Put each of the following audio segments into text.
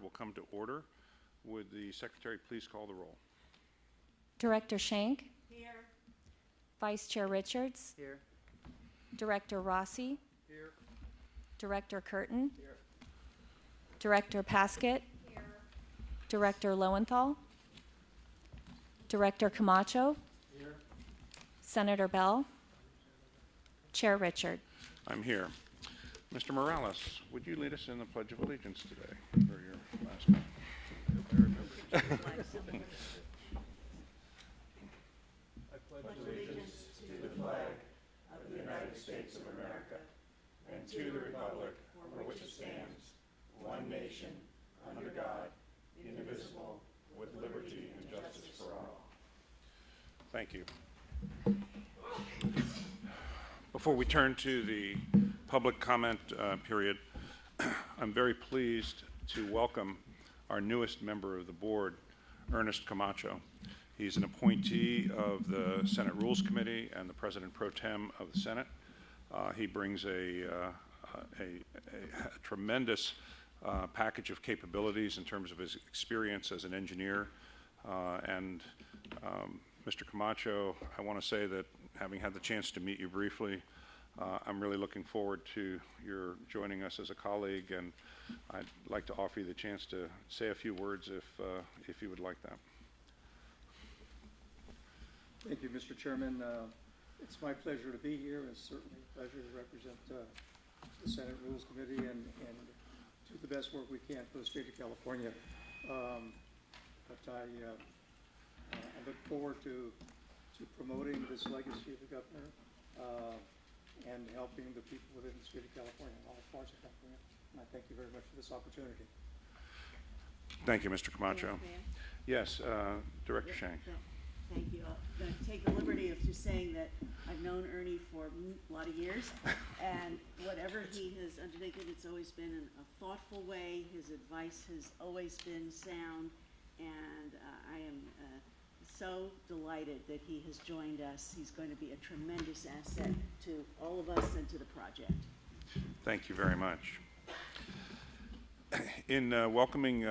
will come to order. Would the Secretary please call the roll? Director Schenk? Here. Vice Chair Richards? Here. Director Rossi? Here. Director Curtin? Here. Director Paskett? Here. Director Lowenthal? Director Camacho? Here. Senator Bell? Chair Richard? I'm here. Mr. Morales, would you lead us in the Pledge of Allegiance today for your last meeting? I pledge allegiance to the flag of the United States of America and to the republic for which it stands, one nation, under God, indivisible, with liberty and justice for all. Thank you. Before we turn to the public comment period, I'm very pleased to welcome our newest member of the board, Ernest Camacho. He's an appointee of the Senate Rules Committee and the President Pro Tem of the Senate. He brings a tremendous package of capabilities in terms of his experience as an engineer. Mr. Camacho, I want to say that having had the chance to meet you briefly, I'm really looking forward to your joining us as a colleague, and I'd like to offer you the chance to say a few words if you would like that. Thank you, Mr. Chairman. It's my pleasure to be here. It's certainly a pleasure to represent the Senate Rules Committee and do the best work we can for the state of California. But I look forward to promoting this legacy of the governor and helping the people within the state of California, all parts of California. And I thank you very much for this opportunity. Thank you, Mr. Camacho. Yes, Director Schenk. Thank you. I'm going to take the liberty of just saying that I've known Ernie for a lot of years, and whatever he has undertaken, it's always been in a thoughtful way. His advice has always been sound, and I am so delighted that he has joined us. He's going to be a tremendous asset to all of us and to the project. Thank you very much. In welcoming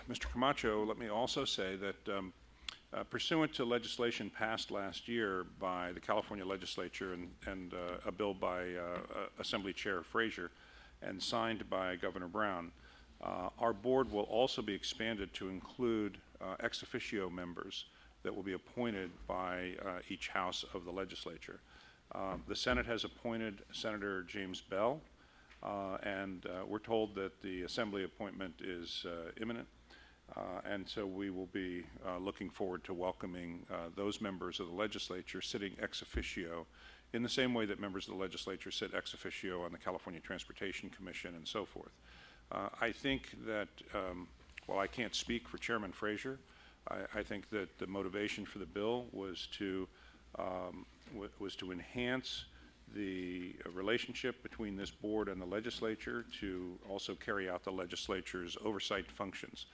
Mr. Camacho, let me also say that pursuant to legislation passed last year by the California legislature and a bill by Assembly Chair Frazier and signed by Governor Brown, our board will also be expanded to include ex officio members that will be appointed by each house of the legislature. The Senate has appointed Senator James Bell, and we're told that the Assembly appointment is imminent. And so we will be looking forward to welcoming those members of the legislature sitting ex officio in the same way that members of the legislature sit ex officio on the California Transportation Commission and so forth. I think that, while I can't speak for Chairman Frazier, I think that the motivation for the bill was to enhance the relationship between this board and the legislature to also carry out the legislature's oversight functions.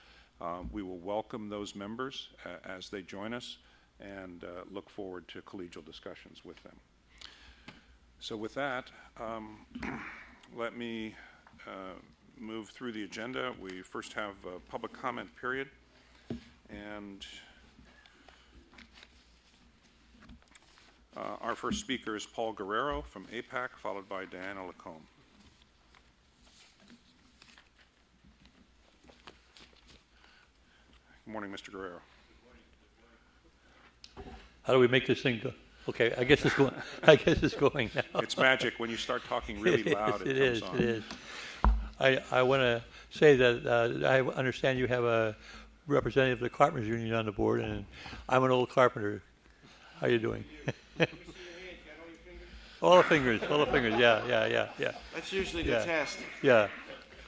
We will welcome those members as they join us and look forward to collegial discussions with them. So with that, let me move through the agenda. We first have a public comment period, and our first speaker is Paul Guerrero from APAC, followed by Diana Lacombe. Good morning, Mr. Guerrero. How do we make this thing go? Okay, I guess it's going. I guess it's going now. It's magic when you start talking really loud. It comes on. It is. I want to say that I understand you have a representative of the Carpenters Union on the board, and I'm an old carpenter. How you doing? All the fingers. Yeah. That's usually the test. Yeah.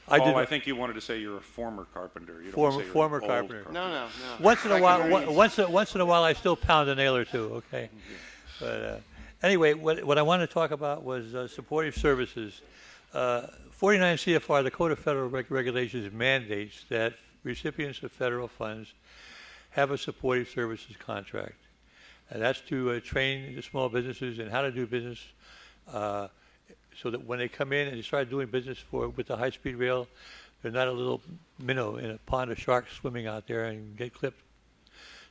Paul, I think you wanted to say you're a former carpenter. You don't say you're former an old carpenter. No. Once in a while, I still pound a nail or two. Okay. But anyway, what I wanted to talk about was supportive services. 49 CFR, the Code of Federal Regulations, mandates that recipients of federal funds have a supportive services contract. And that's to train the small businesses in how to do business so that when they come in and they start doing business with the high-speed rail, They're not a little minnow in a pond of sharks swimming out there and get clipped.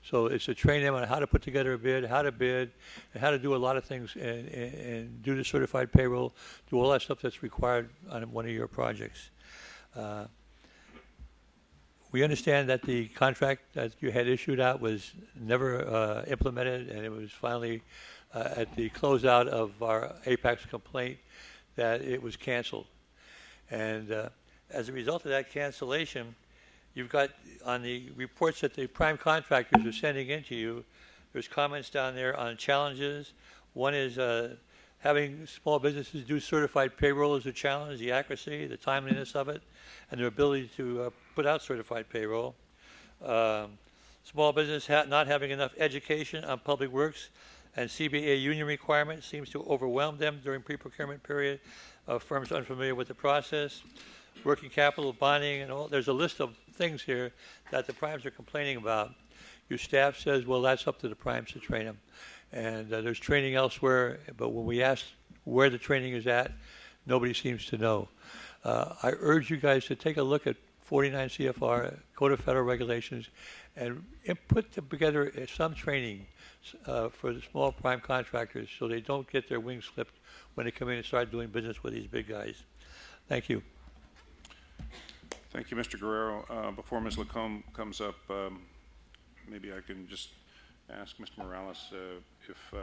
So it's to train them on how to put together a bid, how to bid, and how to do a lot of things and do the certified payroll, do all that stuff that's required on one of your projects. We understand that the contract that you had issued out was never implemented, and it was finally at the closeout of our Apex complaint that it was canceled. And as a result of that cancellation, you've got on the reports that the prime contractors are sending in to you, there's comments down there on challenges. One is having small businesses do certified payroll is a challenge, the accuracy, the timeliness of it, and their ability to put out certified payroll. Small business not having enough education on public works and CBA union requirements seems to overwhelm them during pre-procurement period. Firms unfamiliar with the process. Working capital, bonding, and all. There's a list of things here that the primes are complaining about. Your staff says, well, that's up to the primes to train them. And there's training elsewhere, but when we ask where the training is at, nobody seems to know. I urge you guys to take a look at 49 CFR, Code of Federal Regulations, and put together some training for the small prime contractors so they don't get their wings clipped when they come in and start doing business with these big guys. Thank you. Thank you, Mr. Guerrero. Before Ms. Lacombe comes up, maybe I can just ask Mr. Morales if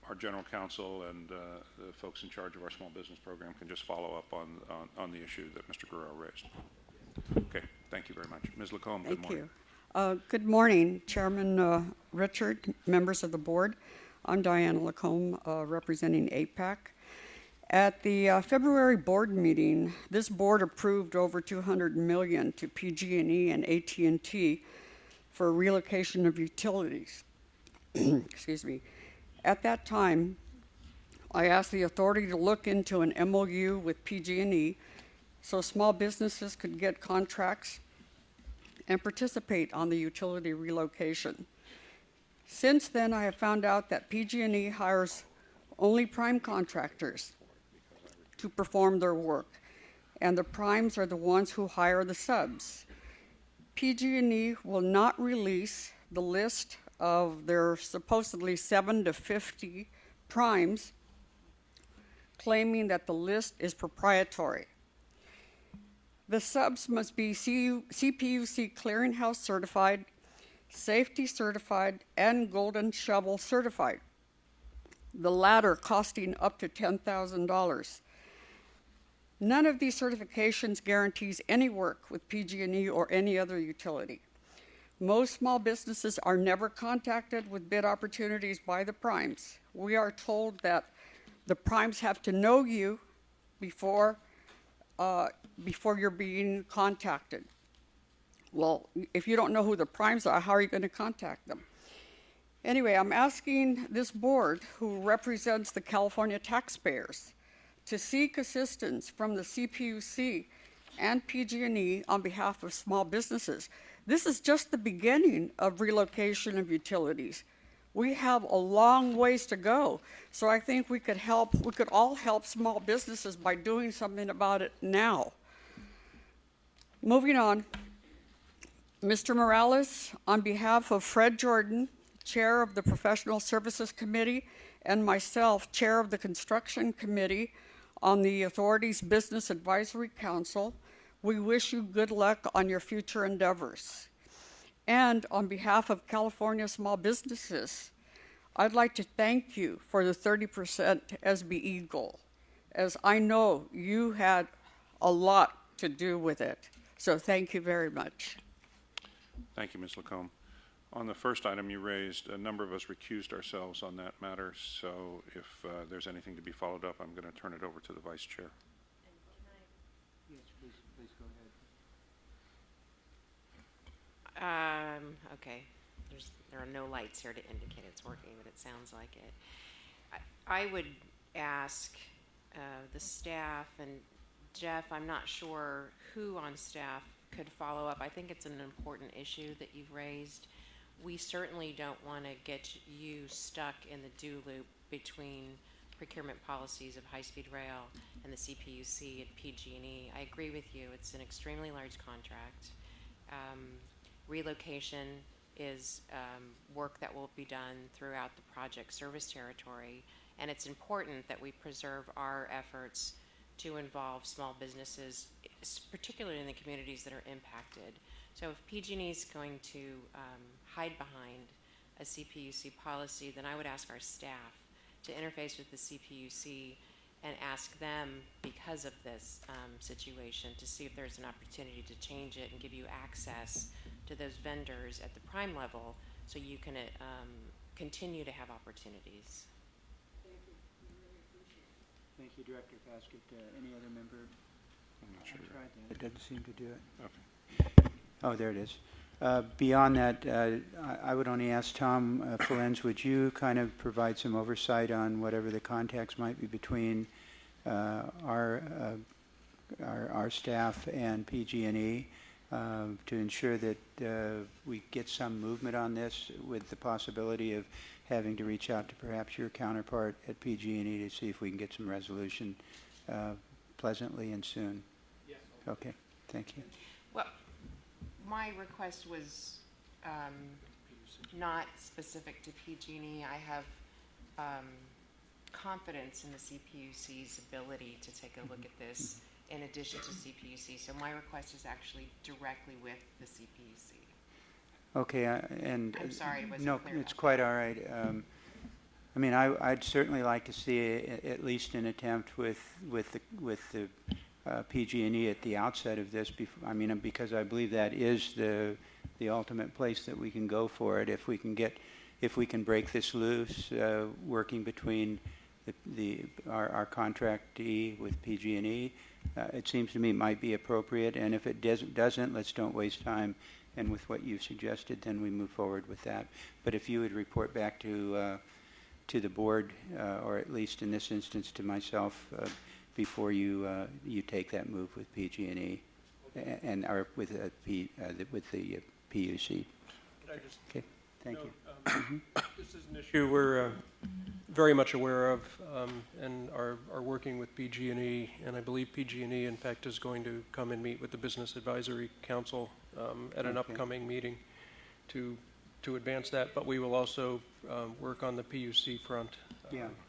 our general counsel and the folks in charge of our small business program can just follow up on the issue that Mr. Guerrero raised. Okay, thank you very much. Ms. Lacombe, good morning. Thank you. Good morning, Chairman Richard, members of the board. I'm Diana Lacombe, representing APAC. At the February board meeting, this board approved over $200 million to PG&E and AT&T for relocation of utilities. Excuse me. At that time, I asked the authority to look into an MOU with PG&E so small businesses could get contracts and participate on the utility relocation. Since then, I have found out that PG&E hires only prime contractors to perform their work, and the primes are the ones who hire the subs. PG&E will not release the list of their supposedly 7 to 50 primes, claiming that the list is proprietary. The subs must be CPUC clearinghouse certified, safety certified, and golden shovel certified, the latter costing up to $10,000. None of these certifications guarantees any work with PG&E or any other utility. Most small businesses are never contacted with bid opportunities by the primes. We are told that the primes have to know you before you're being contacted. Well, if you don't know who the primes are, how are you going to contact them? Anyway, I'm asking this board, who represents the California taxpayers, to seek assistance from the CPUC and PG&E on behalf of small businesses. This is just the beginning of relocation of utilities. We have a long ways to go. So I think we could all help small businesses by doing something about it now. Moving on, Mr. Morales, on behalf of Fred Jordan, Chair of the Professional Services Committee, and myself, Chair of the Construction Committee on the Authority's Business Advisory Council, we wish you good luck on your future endeavors. And on behalf of California small businesses, I'd like to thank you for the 30% SBE goal, as I know you had a lot to do with it. So thank you very much. Thank you, Ms. Lacombe. On the first item you raised, a number of us recused ourselves on that matter, so if there's anything to be followed up, I'm going to turn it over to the Vice Chair. Yes, please go ahead. Okay. There are no lights here to indicate it's working, but it sounds like it. I would ask the staff, and Jeff, I'm not sure who on staff could follow up. I think it's an important issue that you've raised. We certainly don't want to get you stuck in the do loop between procurement policies of high-speed rail and the CPUC at PG&E. I agree with you. It's an extremely large contract. Relocation is work that will be done throughout the project service territory, and it's important that we preserve our efforts to involve small businesses, particularly in the communities that are impacted. So if PG&E is going to hide behind a CPUC policy, then I would ask our staff to interface with the CPUC and ask them, because of this situation, to see if there's an opportunity to change it and give you access to those vendors at the prime level so you can continue to have opportunities. Thank you, Director Paskett. Any other member? I'm not sure. I tried that. It doesn't seem to do it. Okay. Oh, there it is. Beyond that, I would only ask Tom Felenz, would you kind of provide some oversight on whatever the contacts might be between our staff and PG&E to ensure that we get some movement on this, with the possibility of having to reach out to perhaps your counterpart at PG&E to see if we can get some resolution pleasantly and soon? Yes. Okay, thank you. Well, my request was not specific to PG&E. I have confidence in the CPUC's ability to take a look at this in addition to CPUC. So my request is actually directly with the CPUC. Okay, and I'm sorry, it wasn't no, clear it's enough. quite all right. I mean, I'd certainly like to see at least an attempt with the PG&E at the outset of this. I mean, because I believe that is the ultimate place that we can go for it. If we can break this loose, working between our contractee with PG&E, it seems to me might be appropriate. And if it doesn't, let's don't waste time. And with what you've suggested, then we move forward with that. But if you would report back to the board, or at least in this instance to myself, before you take that move with PG&E, okay, and or with the PUC. Okay, thank you. This is an issue we're very much aware of, and are working with PG&E, and I believe PG&E, in fact, is going to come and meet with the Business Advisory Council at an upcoming meeting to advance that. But we will also work on the PUC front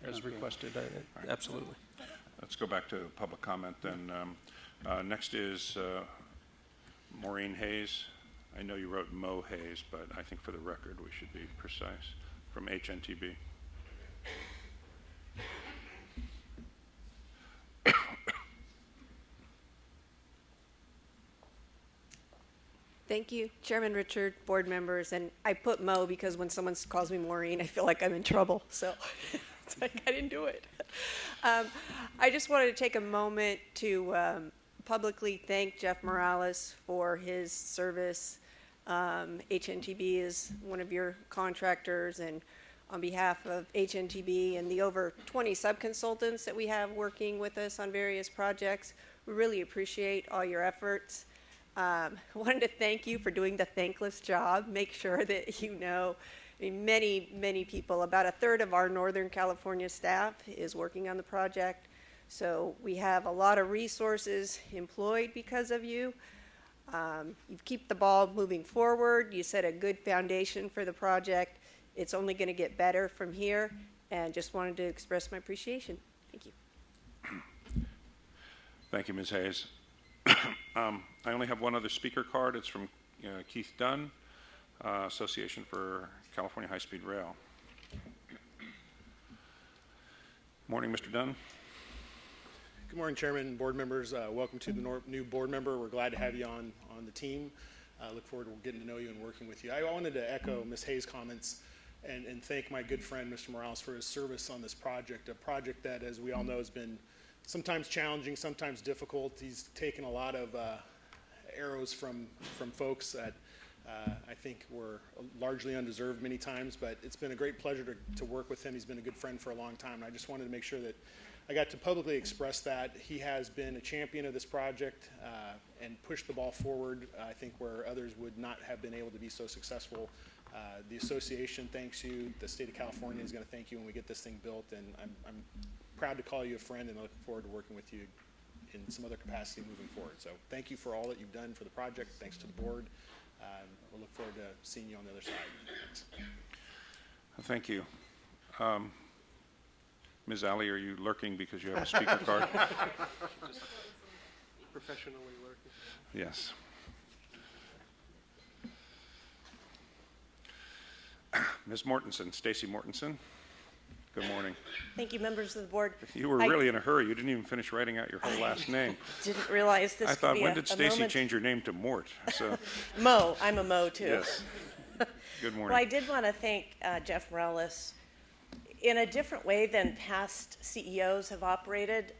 as requested. Absolutely. Let's go back to public comment then. Next is Maureen Hayes. I know you wrote Mo Hayes, but I think for the record we should be precise, from HNTB. Thank you, Chairman Richard, board members, and I put Mo because when someone calls me Maureen, I feel like I'm in trouble, so it's like I didn't do it. I just wanted to take a moment to publicly thank Jeff Morales for his service. HNTB is one of your contractors, and on behalf of HNTB and the over 20 subconsultants that we have working with us on various projects, we really appreciate all your efforts. I wanted to thank you for doing the thankless job. Make sure that you know, I mean, many people, about a third of our Northern California staff is working on the project. So we have a lot of resources employed because of you. You keep the ball moving forward. You set a good foundation for the project. It's only going to get better from here, and just wanted to express my appreciation. Thank you. Thank you, Ms. Hayes. I only have one other speaker card. It's from Keith Dunn, Association for California High-Speed Rail. Morning, Mr. Dunn. Good morning, Chairman and board members. Welcome to the new board member. We're glad to have you on the team. Look forward to getting to know you and working with you. I wanted to echo Ms. Hayes' comments and thank my good friend, Mr. Morales, for his service on this project, a project that, as we all know, has been sometimes challenging, sometimes difficult. He's taken a lot of arrows from folks that I think were largely undeserved many times, but it's been a great pleasure to work with him. He's been a good friend for a long time, and I just wanted to make sure that I got to publicly express that. He has been a champion of this project and pushed the ball forward, I think, where others would not have been able to be so successful The association thanks you. The state of California is going to thank you when we get this thing built, and I'm proud to call you a friend, and I look forward to working with you in some other capacity moving forward. So thank you for all that you've done for the project. Thanks to the board. We'll look forward to seeing you on the other side. Thanks. Thank you. Ms. Alley, are you lurking because you have a speaker card? Professionally working. Yes. Ms. Mortensen, Stacy Mortensen, good morning. Thank you, members of the board. You were really in a hurry. You didn't even finish writing out your whole last name. Didn't realize this I could thought, be when a- did a Stacy moment. change your name to Mort? So, Mo, I'm a Mo too. yes. Good morning. Well, I did want to thank Jeff Morales. In a different way than past CEOs have operated,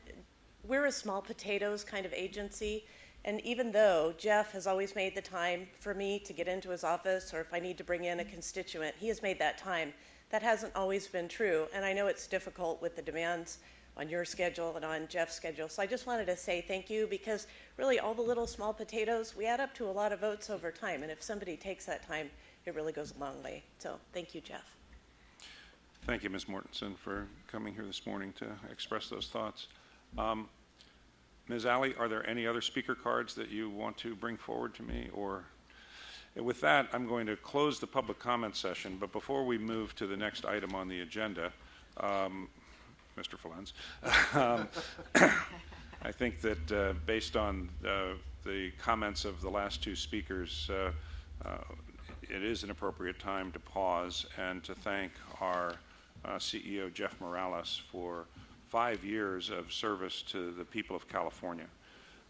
we're a small potatoes kind of agency. And even though Jeff has always made the time for me to get into his office, or if I need to bring in a constituent, he has made that time. That hasn't always been true. And I know it's difficult with the demands on your schedule and on Jeff's schedule. So I just wanted to say thank you, because really all the little small potatoes, we add up to a lot of votes over time. And if somebody takes that time, it really goes a long way. So thank you, Jeff. Thank you, Ms. Mortensen, for coming here this morning to express those thoughts. Ms. Alley, are there any other speaker cards that you want to bring forward to me? Or with that, I'm going to close the public comment session. But before we move to the next item on the agenda, Mr. Falens, I think that based on the comments of the last two speakers, it is an appropriate time to pause and to thank our CEO, Jeff Morales, for 5 years of service to the people of California.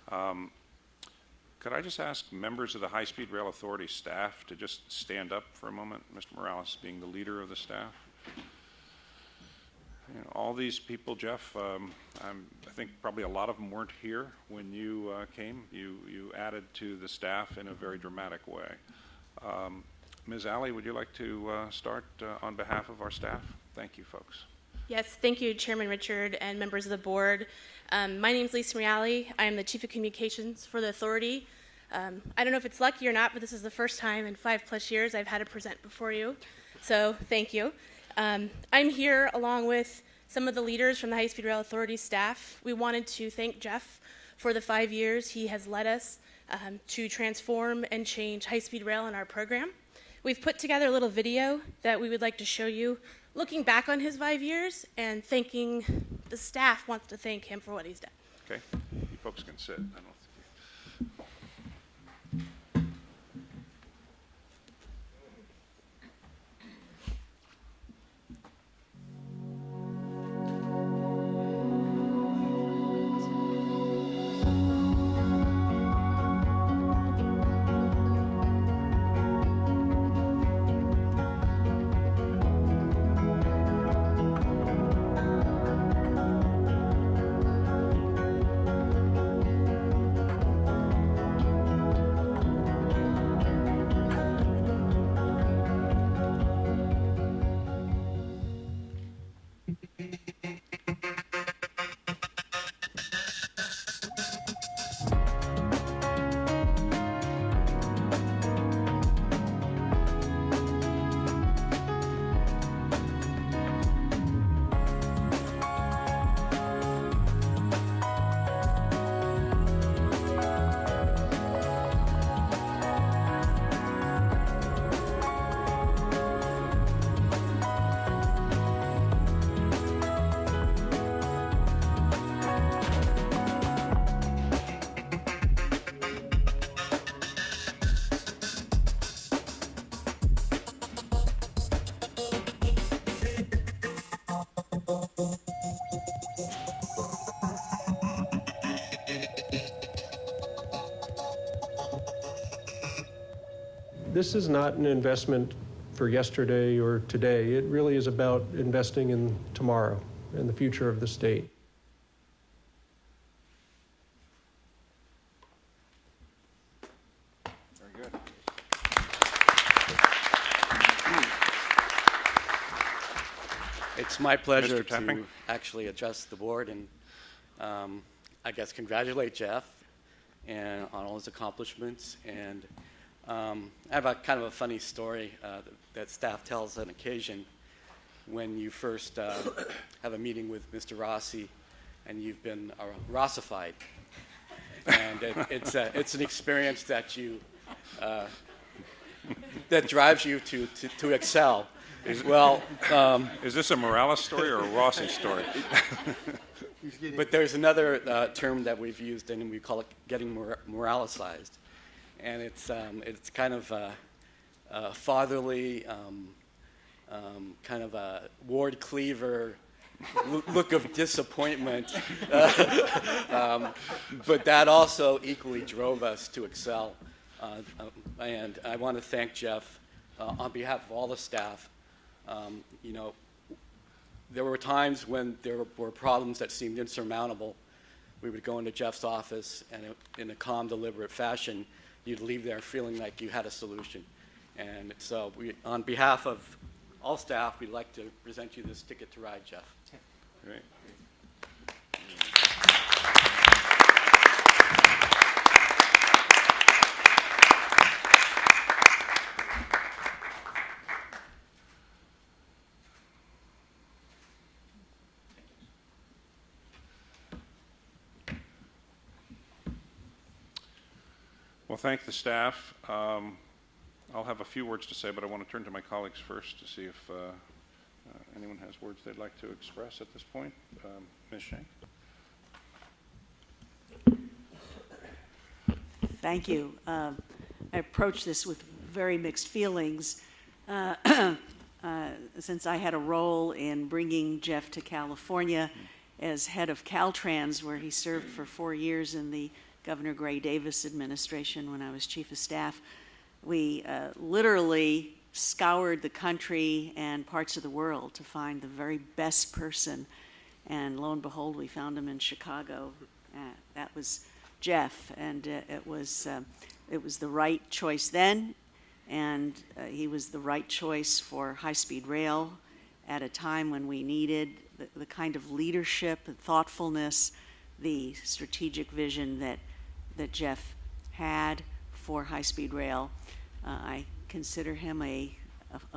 Could I just ask members of the High Speed Rail Authority staff to just stand up for a moment, Mr. Morales being the leader of the staff? You know, all these people, Jeff, I think probably a lot of them weren't here when you came. You added to the staff in a very dramatic way. Ms. Alley, would you like to start on behalf of our staff? Thank you, folks. Yes, thank you, Chairman Richard and members of the board. My name is Lisa Reale. I am the Chief of Communications for the Authority. I don't know if it's lucky or not, but this is the first time in 5+ years I've had to present before you. So thank you. I'm here along with some of the leaders from the High Speed Rail Authority staff. We wanted to thank Jeff for the 5 years he has led us to transform and change high-speed rail in our program. We've put together a little video that we would like to show you, looking back on his 5 years and thanking the staff wants to thank him for what he's done. Okay, you folks can sit. I don't think This is not an investment for yesterday or today. It really is about investing in tomorrow and the future of the state. very good. It's my pleasure Mr. Tapping. to actually address the board and I guess congratulate Jeff and on all his accomplishments and I have a kind of a funny story that staff tells on occasion when you first have a meeting with Mr. Rossi and you've been Rossified. And it's an experience that you that drives you to excel. Well, is this a Morales story or a Rossi story? But there's another term that we've used, and we call it getting moralized, and it's kind of a fatherly, kind of a Ward Cleaver look of disappointment, but that also equally drove us to excel. And I want to thank Jeff on behalf of all the staff. You know, there were times when there were problems that seemed insurmountable. We would go into Jeff's office, and in a calm, deliberate fashion, you'd leave there feeling like you had a solution. And so, on behalf of all staff, we'd like to present you this Ticket to Ride, Jeff. Great. Well, thank the staff. I'll have a few words to say, but I want to turn to my colleagues first to see if anyone has words they'd like to express at this point. Ms. Shank. Thank you. I approach this with very mixed feelings. Since I had a role in bringing Jeff to California as head of Caltrans, where he served for 4 years in the Governor Gray Davis administration when I was chief of staff, we literally scoured the country and parts of the world to find the very best person. And lo and behold, we found him in Chicago. That was Jeff, and it was the right choice then, and he was the right choice for high-speed rail at a time when we needed the kind of leadership and thoughtfulness, the strategic vision that Jeff had for high-speed rail. I consider him a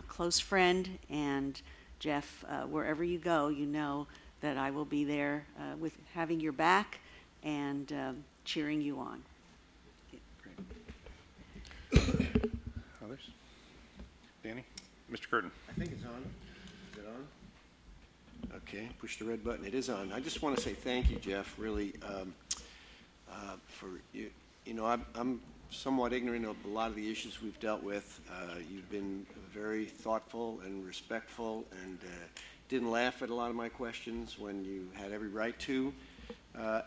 close friend, and Jeff, wherever you go, you know that I will be there with having your back and cheering you on. Great. Others? Danny? Mr. Curtin. I think it's on. Is it on? Okay, push the red button. It is on. I just want to say thank you, Jeff, really, for you. You know, I'm somewhat ignorant of a lot of the issues we've dealt with. You've been very thoughtful and respectful, and didn't laugh at a lot of my questions when you had every right to,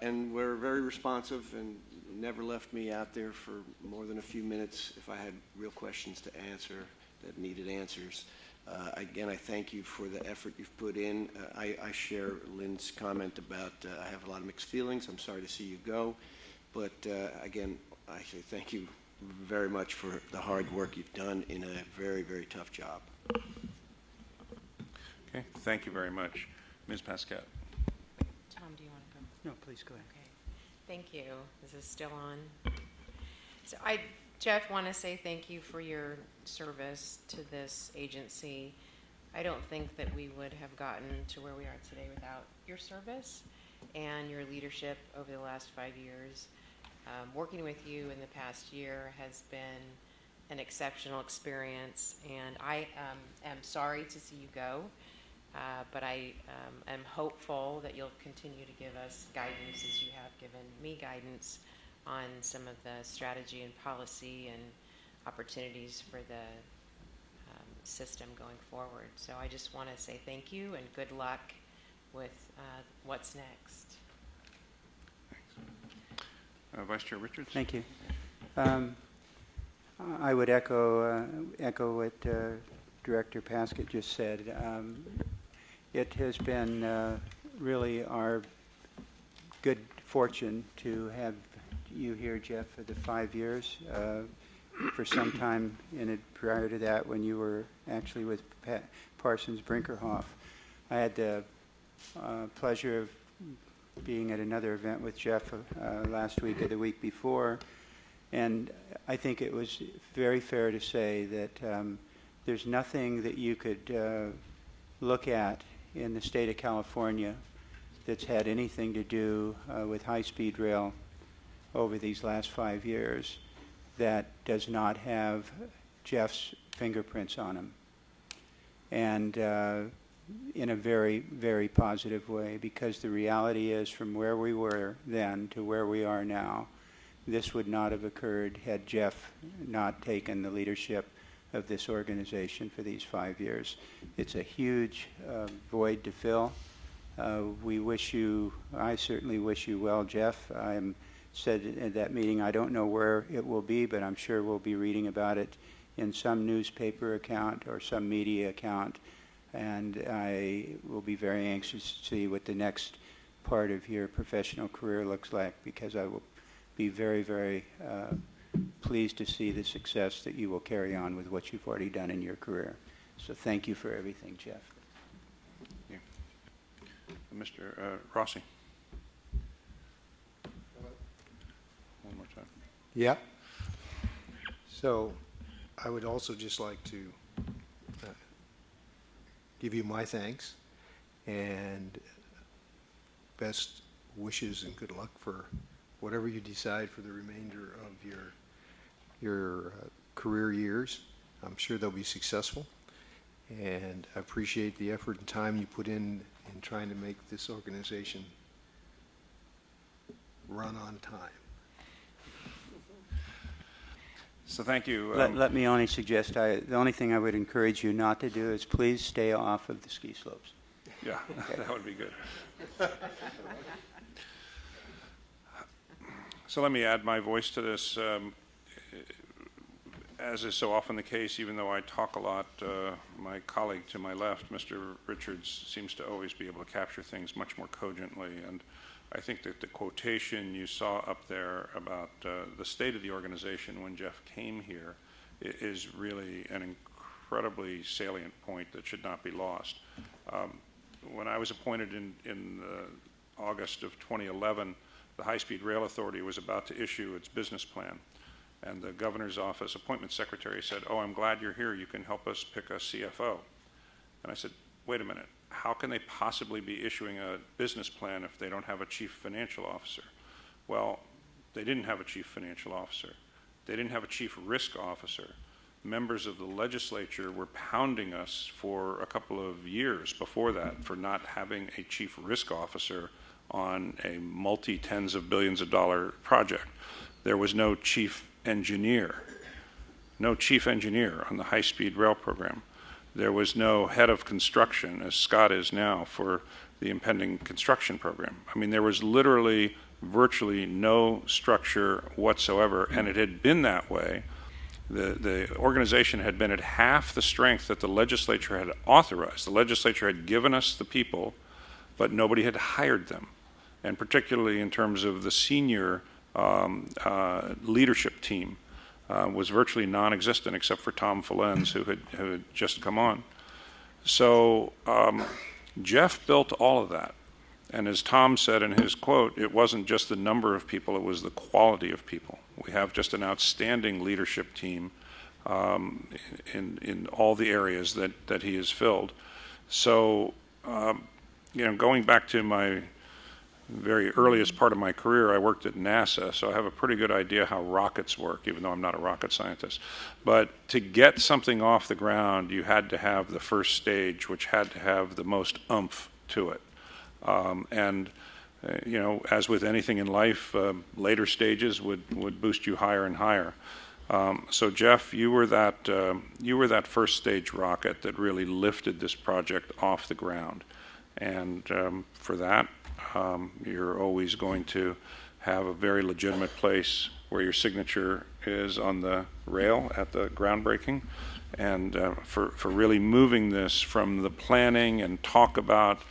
and were very responsive and never left me out there for more than a few minutes if I had real questions to answer that needed answers. Again, I thank you for the effort you've put in. I share Lynn's comment about I have a lot of mixed feelings. I'm sorry to see you go. But again, I say thank you very much for the hard work you've done in a very, very tough job. Okay, thank you very much. Ms. Pascal. Tom, do you want to go? No, please go ahead. Okay. Thank you. Is this still on? So Jeff, want to say thank you for your service to this agency. I don't think that we would have gotten to where we are today without your service and your leadership over the last 5 years. Working with you in the past year has been an exceptional experience, and I am sorry to see you go, but I am hopeful that you'll continue to give us guidance as you have given me guidance on some of the strategy and policy and opportunities for the system going forward. So I just want to say thank you and good luck with what's next. Vice Chair Richards. Thank you. I would echo what Director Paskett just said. It has been really our good fortune to have you here, Jeff, for the 5 years. For some time prior to that, when you were actually with Parsons Brinkerhoff, I had the pleasure of being at another event with Jeff last week or the week before, And I think it was very fair to say that there's nothing that you could look at in the state of California that's had anything to do with high-speed rail over these last 5 years that does not have Jeff's fingerprints on them. And in a very, very positive way, because the reality is from where we were then to where we are now, this would not have occurred had Jeff not taken the leadership of this organization for these 5 years. It's a huge void to fill. We wish you, I certainly wish you well, Jeff. I said at that meeting, I don't know where it will be, but I'm sure we'll be reading about it in some newspaper account or some media account. And I will be very anxious to see what the next part of your professional career looks like, because I will be very, very pleased to see the success that you will carry on with what you've already done in your career. So thank you for everything, Jeff. Yeah. Mr. Rossi. One more time. Yeah. So I would also just like to give you my thanks and best wishes and good luck for whatever you decide for the remainder of your career years. I'm sure they'll be successful, and I appreciate the effort and time you put in trying to make this organization run on time. So thank you. Let me only suggest, the only thing I would encourage you not to do is please stay off of the ski slopes. Yeah, okay. That would be good. So let me add my voice to this. As is so often the case, even though I talk a lot, my colleague to my left, Mr. Richards, seems to always be able to capture things much more cogently. And I think that the quotation you saw up there about the state of the organization when Jeff came here is really an incredibly salient point that should not be lost. When I was appointed in August of 2011, the High-Speed Rail Authority was about to issue its business plan. And the governor's office appointment secretary said, "Oh, I'm glad you're here. You can help us pick a CFO." And I said, wait a minute. How can they possibly be issuing a business plan if they don't have a chief financial officer? Well, they didn't have a chief financial officer. They didn't have a chief risk officer. Members of the legislature were pounding us for a couple of years before that for not having a chief risk officer on a multi-tens of billions of dollar project. There was no chief engineer on the high-speed rail program. There was no head of construction, as Scott is now, for the impending construction program. I mean, there was literally virtually no structure whatsoever, and it had been that way. The organization had been at half the strength that the legislature had authorized. The legislature had given us the people, but nobody had hired them, and particularly in terms of the senior leadership team. Was virtually non-existent except for Tom Falens, who had just come on. So Jeff built all of that. And as Tom said in his quote, it wasn't just the number of people, it was the quality of people. We have just an outstanding leadership team in all the areas that he has filled. So, going back to my very earliest part of my career, I worked at NASA, so I have a pretty good idea how rockets work, even though I'm not a rocket scientist. But to get something off the ground, you had to have the first stage, which had to have the most oomph to it. As with anything in life, later stages would boost you higher and higher. So Jeff, you were that first stage rocket that really lifted this project off the ground. And for that, you're always going to have a very legitimate place where your signature is on the rail at the groundbreaking. And for really moving this from the planning and talk about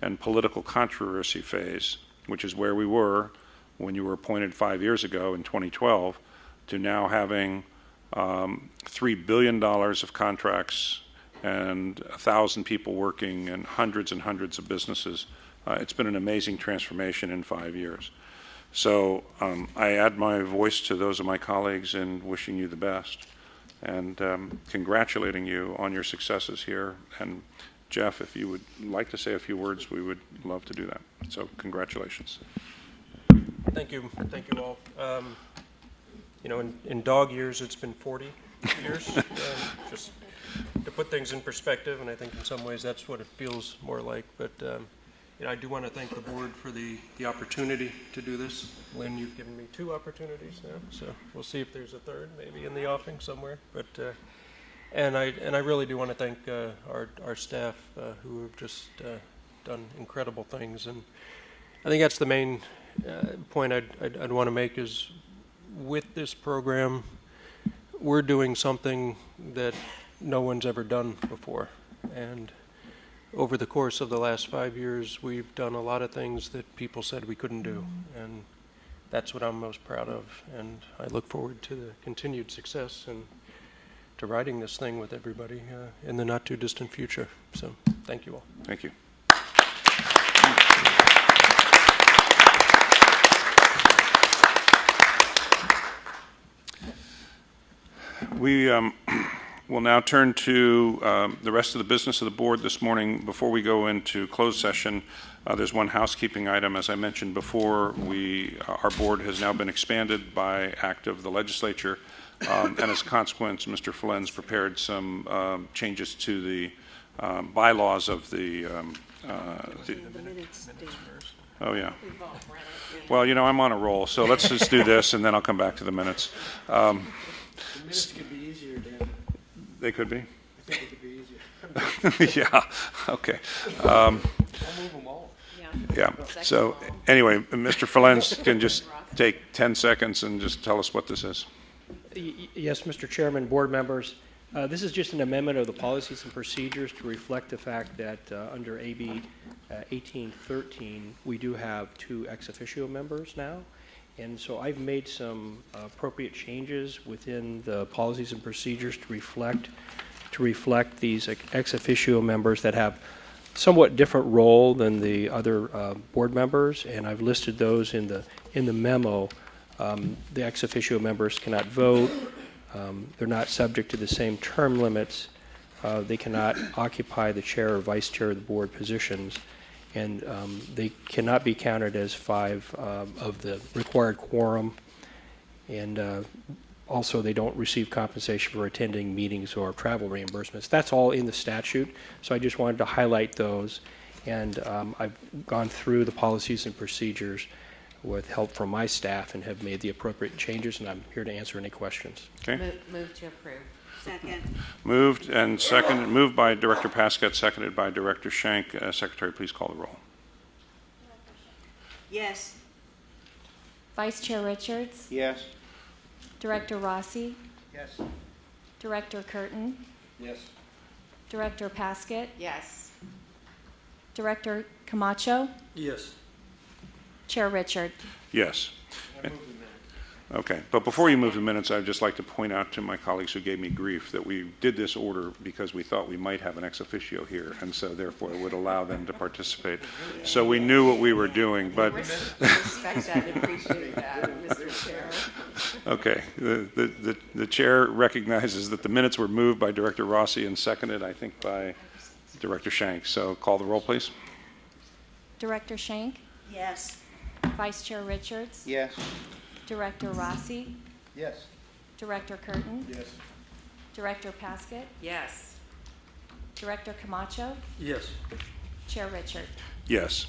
and political controversy phase, which is where we were when you were appointed 5 years ago in 2012, to now having $3 billion of contracts and 1,000 people working and hundreds of businesses. It's been an amazing transformation in 5 years. So I add my voice to those of my colleagues in wishing you the best and congratulating you on your successes here. And Jeff, if you would like to say a few words, we would love to do that. So congratulations. Thank you all. You know, in dog years, it's been 40 years, just to put things in perspective, and I think in some ways that's what it feels more like. But you know, I do want to thank the board for the opportunity to do this. Lynn, you've given me 2 opportunities now, so we'll see if there's a third, maybe in the offing somewhere. But and I really do want to thank our staff who have just done incredible things, and I think that's the main point I'd want to make is with this program, we're doing something that no one's ever done before. And over the course of the last 5 years, we've done a lot of things that people said we couldn't do. And that's what I'm most proud of. And I look forward to the continued success and to riding this thing with everybody in the not too distant future. So thank you all. Thank you. We will now turn to the rest of the business of the board this morning. Before we go into closed session, there's one housekeeping item. As I mentioned before, our board has now been expanded by act of the legislature, and as a consequence, Mr. Flens prepared some changes to the bylaws of the oh, yeah. Well, you know, I'm on a roll, so let's just do this, and then I'll come back to the minutes. The minutes could be easier, Dan. They could be? I think it could be easier. Yeah, okay. I'll move them all. Yeah, so anyway, Mr. Flens can just take 10 seconds and just tell us what this is. Yes, Mr. Chairman, board members. This is just an amendment of the policies and procedures to reflect the fact that under AB 1813, we do have 2 ex officio members now. And so I've made some appropriate changes within the policies and procedures to reflect these ex officio members that have somewhat different role than the other board members, and I've listed those in the memo. The ex officio members cannot vote. They're not subject to the same term limits. They cannot occupy the chair or vice chair of the board positions. And they cannot be counted as 5 of the required quorum. And also, they don't receive compensation for attending meetings or travel reimbursements. That's all in the statute, so I just wanted to highlight those. And I've gone through the policies and procedures with help from my staff and have made the appropriate changes, and I'm here to answer any questions. Okay. Move to approve. Second. Moved and seconded, moved by Director Pasquette, seconded by Director Schenk. Secretary, please call the roll. Yes. Vice Chair Richards, Yes. Director Rossi, Yes. Director Curtin, Yes. Director Pasquette, Yes. Director Camacho, Yes. Chair Richard. Yes. Okay, but before you move the minutes, I'd just like to point out to my colleagues who gave me grief that we did this order because we thought we might have an ex officio here, and so therefore it would allow them to participate. So we knew what we were doing, but... We respect that and appreciate that, Mr. Chair. Okay, the chair recognizes that the minutes were moved by Director Rossi and seconded, I think, by Director Schenk. So call the roll, please. Director Schenk, Yes. Vice Chair Richards, Yes. Director Rossi, Yes. Director Curtin, Yes. Director Pasquette, Yes. Director Camacho, Yes. Chair Richard. Yes.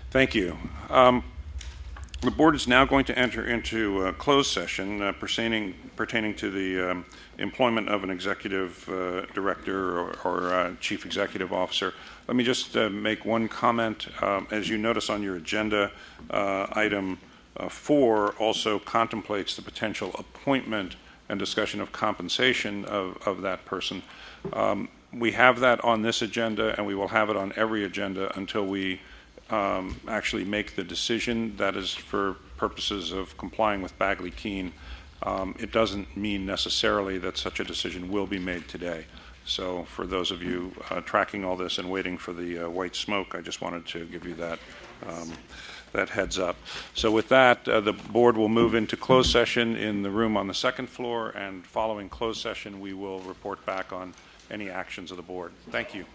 Thank you. The board is now going to enter into a closed session pertaining to the employment of an executive director or chief executive officer. Let me just make one comment. As you notice on your agenda, item 4 also contemplates the potential appointment and discussion of compensation of that person. We have that on this agenda, and we will have it on every agenda until we actually make the decision. That is for purposes of complying with Bagley-Keene. It doesn't mean necessarily that such a decision will be made today. So for those of you tracking all this and waiting for the white smoke, I just wanted to give you that that heads up. So with that, the board will move into closed session in the room on the second floor, and following closed session, we will report back on any actions of the board. Thank you.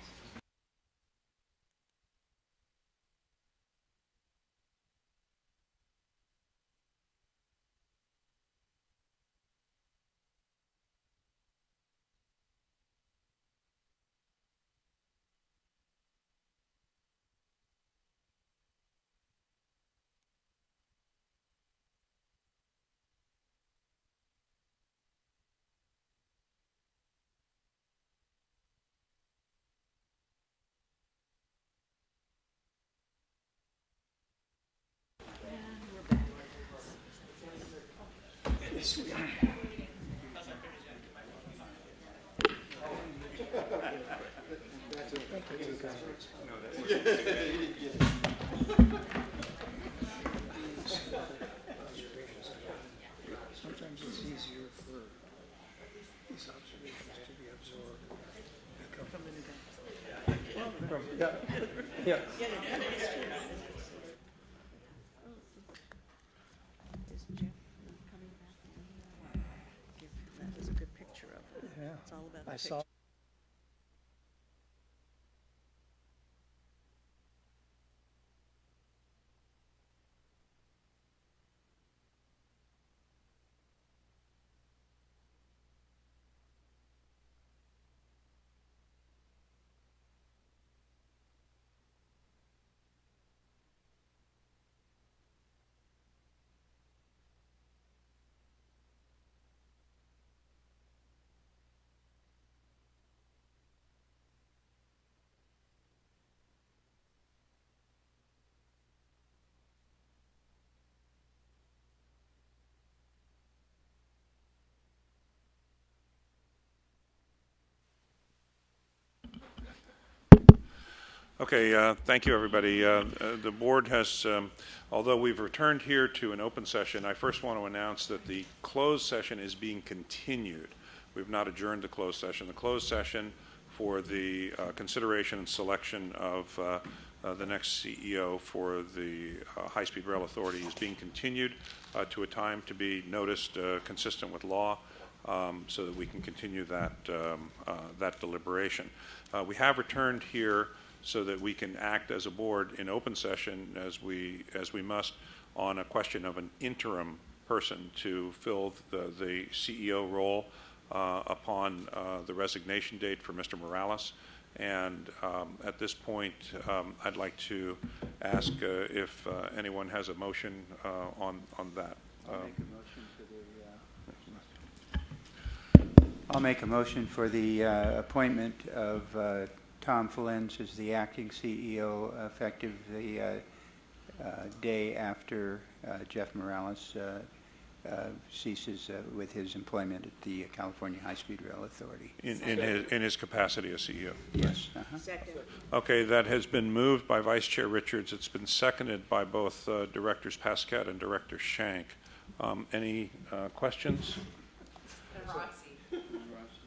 Sometimes it's easier for these observations to be absorbed. Yeah. Is Jeff coming back? That was a good picture of it. Yeah. It's all about the I picture. saw. Okay, thank you, everybody. The board has, although we've returned here to an open session, I first want to announce that the closed session is being continued. We've not adjourned the closed session. The closed session for the consideration and selection of the next CEO for the High-Speed Rail Authority is being continued to a time to be noticed consistent with law, so that we can continue that, that deliberation. We have returned here so that we can act as a board in open session as we must on a question of an interim person to fill the CEO role upon the resignation date for Mr. Morales. And at this point, I'd like to ask if anyone has a motion on that. I'll make a motion for the appointment of Tom Flens as the acting CEO effective the day after Jeff Morales ceases with his employment at the California High-Speed Rail Authority. In his capacity as CEO? Yes. Second. Okay, that has been moved by Vice Chair Richards. It's been seconded by both Directors Pasquette and Director Shank. Any questions? And Rossi.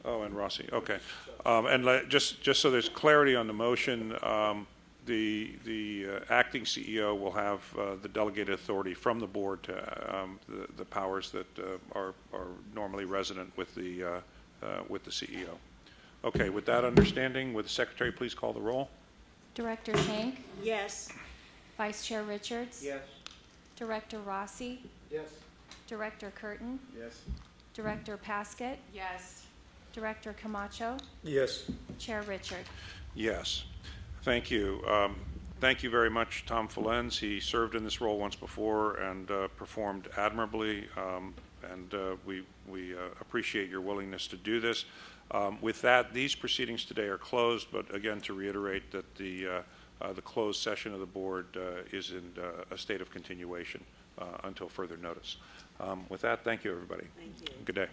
Oh, and Rossi. Okay. And just so there's clarity on the motion, the acting CEO will have the delegated authority from the board to the powers that are normally resident with the CEO. Okay. With that understanding, would the Secretary please call the roll? Director Shank? Yes. Vice Chair Richards? Yes. Director Rossi? Yes. Director Curtin? Yes. Director Pasquette? Yes. Director Camacho? Yes. Chair Richard? Yes. Thank you. Thank you very much, Tom Flens. He served in this role once before and performed admirably, and we appreciate your willingness to do this. With that, these proceedings today are closed, but again, to reiterate that the closed session of the board is in a state of continuation until further notice. With that, thank you, everybody. Thank you. Good day.